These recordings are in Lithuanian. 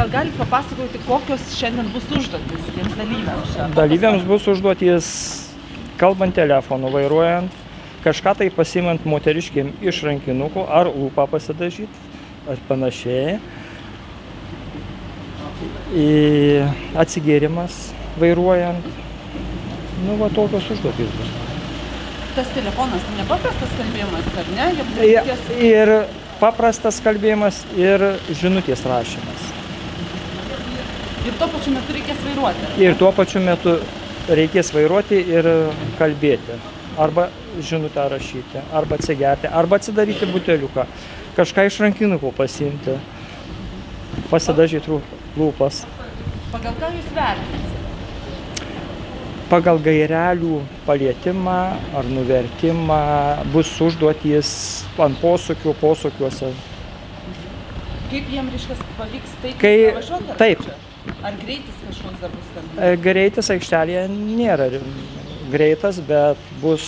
gal galite papasakoti, kokios šiandien bus užduotys tiems dalyviams? Dalyviams bus užduotys, kalbant telefonu, vairuojant, kažką tai pasimant moteriškėm iš rankinukų, ar lūpą pasidažyti, ar panašiai. Atsigėrimas vairuojant. Nu, va, tokios užduotys bus. Tas telefonas nepaprastas kalbėjimas, ar ne? Ir paprastas kalbėjimas, ir žinutės rašymas. Ir tuo pačiu metu reikės vairuoti? Ir tuo pačiu metu reikės vairuoti ir kalbėti. Arba žinutę rašyti, arba atsigerti, arba atsidaryti buteliuką. Kažką iš rankinukų pasiimti, pasidažyti lūpas. Pagal ką jūs vertinsite? Pagal gairelių palietimą ar nuvertimą bus užduotys ant posūkiuose. Kaip jiem pavyks taip pravažiuoti? Taip. Ar greitis kažkoks dar bus ten? Greitis aikštelėje nėra greitas, bet bus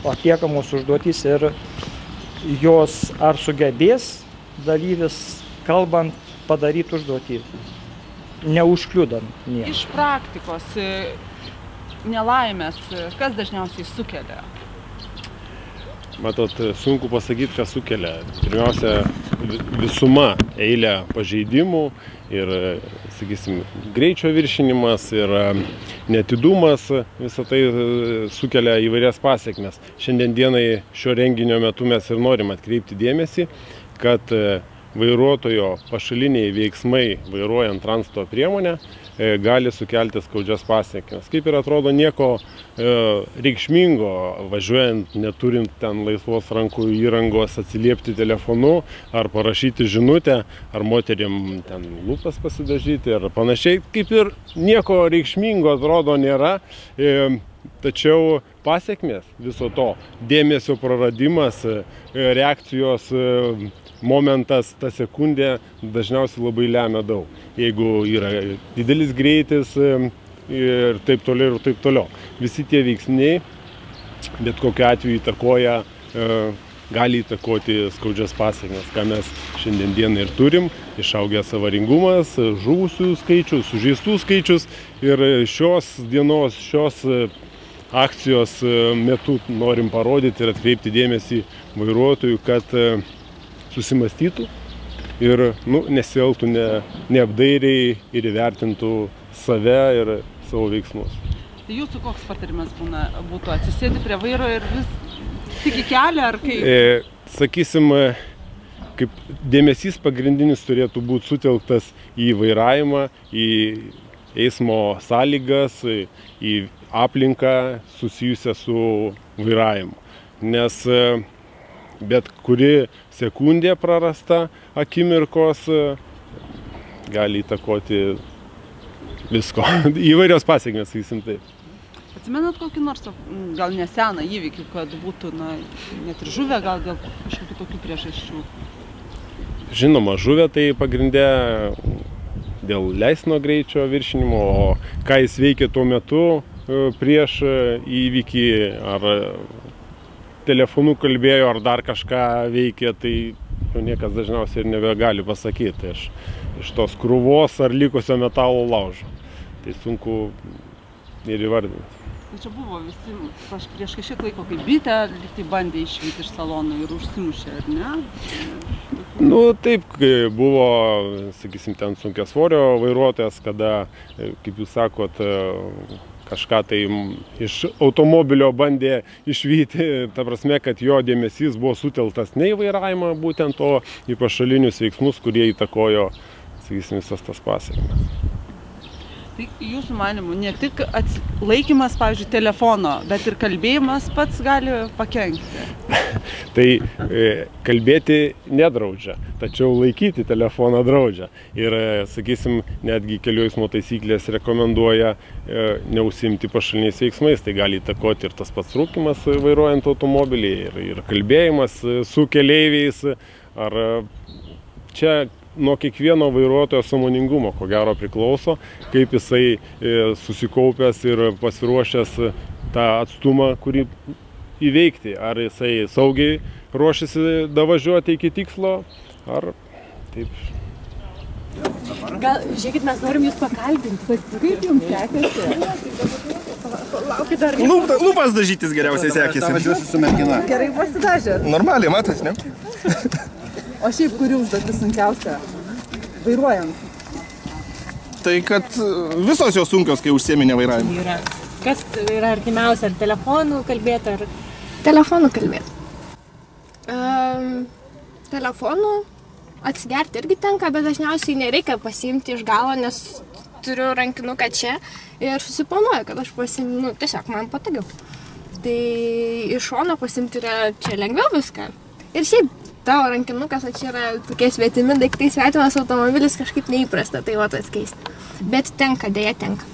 atliekamos užduotys ir jos ar sugebės dalyvis, kalbant, padaryti užduotį, neužkliudant nieko. Iš praktikos nelaimės, kas dažniausiai sukelia? Matot, sunku pasakyti, kas sukelia. Pirmiausia, visuma eilė pažeidimų ir, sakysim, greičio viršinimas ir neatidumas, visą tai sukelia įvairias pasekmes. Šiandien dienai šio renginio metu mes ir norim atkreipti dėmesį, kad vairuotojo pašaliniai veiksmai vairuojant transporto priemonę gali sukelti skaudžias pasekmes. Kaip ir atrodo nieko reikšmingo, važiuojant, neturint ten laisvos rankų įrangos, atsiliepti telefonu, ar parašyti žinutę, ar moterim ten lūpas pasidažyti, ar panašiai. Kaip ir nieko reikšmingo atrodo nėra, tačiau pasekmės viso to, dėmesio praradimas, reakcijos momentas, ta sekundė dažniausiai labai lemia daug. Jeigu yra didelis greitis ir taip toliau ir taip toliau. Visi tie veiksniai, bet kokiu atveju įtakoja, gali įtakoti skaudžias pasekmes, ką mes šiandien dieną ir turim. Išaugęs avaringumas, žuvusių skaičius, sužeistų skaičius ir šios dienos, šios akcijos metu norim parodyti ir atkreipti dėmesį vairuotojų, kad susimastytų ir nesielgtų neapdairiai ir įvertintų save ir savo veiksmus. Tai jūsų koks patarimas būtų? Atsisėdi prie vairo ir vis tik į kelią ar kaip? Sakysim, kaip dėmesys pagrindinis turėtų būti sutelktas į vairavimą, į eismo sąlygas, į aplinką susijusią su vairavimu. Nes bet kuri sekundė prarasta akimirkos gali įtakoti visko. Įvairios pasekmės, sakysim taip. Atsimenat kokį nors gal neseną įvykį, kad būtų net ir žuvę gal dėl kažkokių tokių priežasčių? Žinoma, žuvę tai pagrindė dėl leistino greičio viršinimo, o ką jis veikia tuo metu prieš įvykį, ar telefonu kalbėjo, ar dar kažką veikė, tai niekas dažniausiai ir nebegali pasakyti. Tai iš tos krūvos ar likusio metalo laužo. Tai sunku ir įvardinti. Tai čia buvo visi prieš kažkiek laiko, kai bitę tai bandė išvyti iš salono ir užsimušė, ar ne? Taip, buvo, sakysim, ten sunkiasvorio vairuotojas, kada, kaip jūs sakot, kažką tai iš automobilio bandė išvyti, ta prasme, kad jo dėmesys buvo suteltas ne į vairavimą, būtent o į pašalinius veiksmus, kurie įtakojo, sakysim, visas tas pasekmes. Tai jūsų manymu, ne tik laikymas, pavyzdžiui, telefono, bet ir kalbėjimas pats gali pakenkti? Tai kalbėti nedraudžia, tačiau laikyti telefoną draudžia. Ir, sakysim, netgi kelių eismo taisyklės rekomenduoja neužsiimti pašaliniais veiksmais. Tai gali įtakoti ir tas pats rūkymas vairuojant automobilį, ir kalbėjimas su keleiviais. Ar čia nuo kiekvieno vairuotojo sąmoningumo, ko gero, priklauso, kaip jisai susikaupęs ir pasiruošęs tą atstumą, kurį įveikti. Ar jisai saugiai ruošiasi davažiuoti iki tikslo, ar taip Gal, žiūrėkit, mes norim jūs pakalbinti. Kaip jums sekėsi? Laukit dar. Lūpas dažytis geriausiai sekėsi. Važiuosi su mergina. Gerai pasidažėt. Normaliai, matas, ne? O šiaip kuri užduotis sunkiausia? Vairuojant. Tai kad visos jos sunkios, kai užsieminė vairavimą. Yra. Kas yra artimiausia, ar telefonų kalbėti, ar... Telefonų kalbėti. Telefonų atsigerti irgi tenka, bet dažniausiai nereikia pasiimti iš galo, nes turiu rankinuką čia ir susiplanuoju, kad aš pasiimu, tiesiog man patogiau. Tai iš šono pasiimti yra čia lengviau viską. Ir šiaip tavo rankinukas, o čia yra tokie svetimi daiktai, svetimas automobilis kažkaip neįprasta, tai va atskeisti. Bet tenka, dėja tenka.